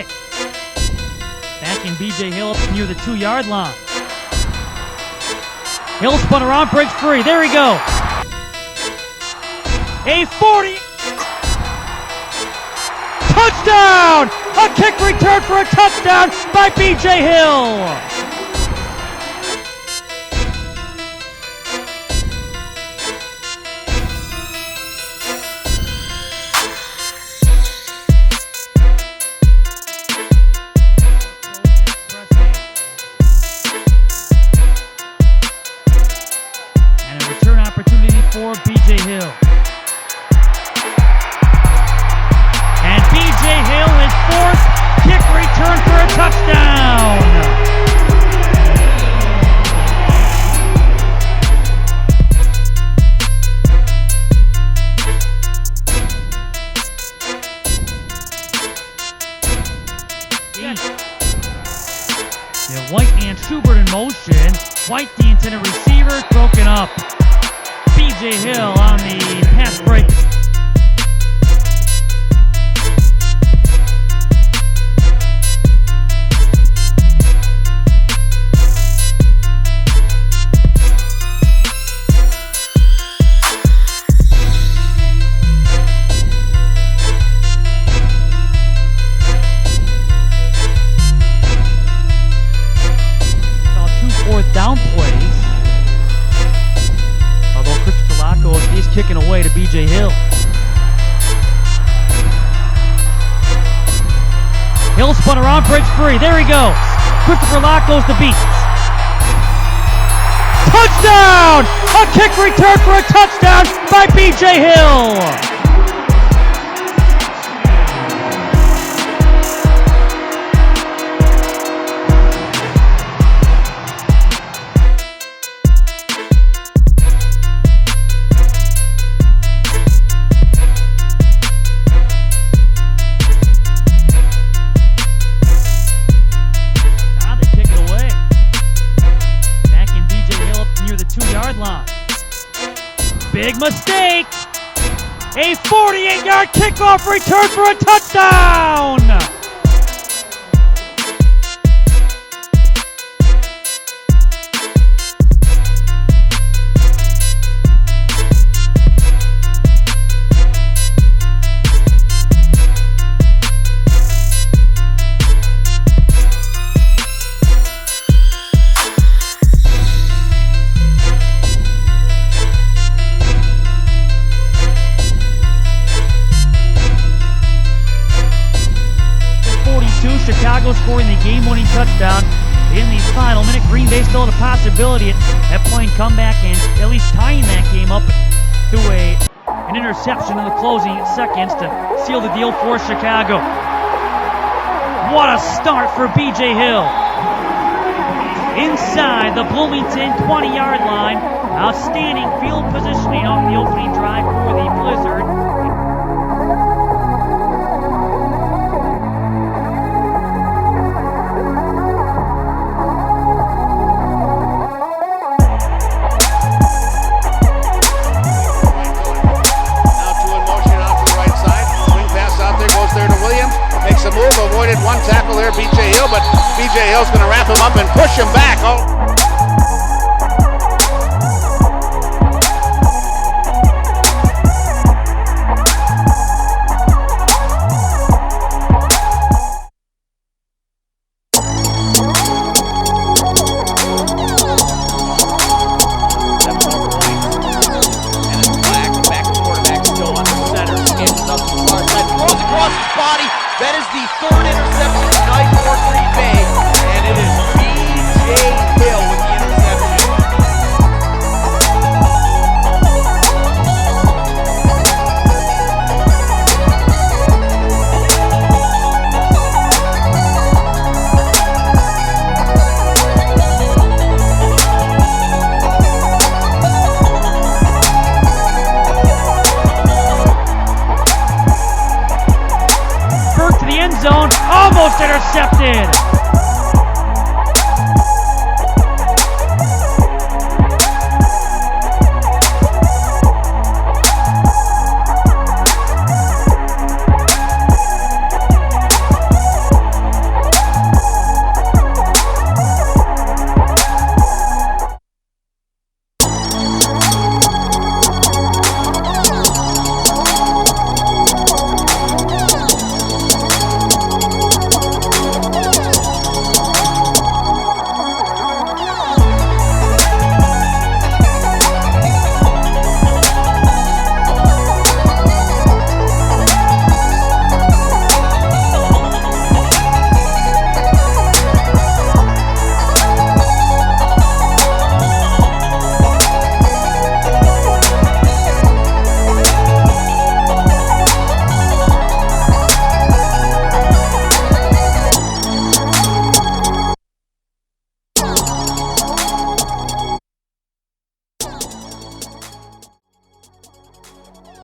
away. Back in B.J. Hill up near the 2-yard line. Hill spun around, breaks free. There he goes. A 40. Touchdown! A kick return for a touchdown by B.J. Hill. And a return opportunity for B.J. Hill. And B.J. Hill, his fourth kick return for a touchdown. White and Schubert in motion. White, the intended receiver, broken up. B.J. Hill on the pass break. Down plays, although Christopher Lacko is kicking away to B.J. Hill. Hill spun around, breaks free. There he goes. Christopher Lacko's the beast. Touchdown! A kick return for a touchdown by B.J. Hill. Line. Big mistake. A 48-yard kickoff return for a touchdown. Chicago scoring the game-winning touchdown in the final minute. Green Bay still had a possibility at playing comeback and at least tying that game up through an interception in the closing seconds to seal the deal for Chicago. What a start for B.J. Hill. Inside the Bloomington 20-yard line. Outstanding field positioning off the opening drive for the Blizzard. Makes a move, avoided one tackle there, B.J. Hill, but B.J. Hill's going to wrap him up and push him back. That is the third interception tonight for Green Bay, and it is B.J. Hill with the interception. Burke to the end zone, almost intercepted.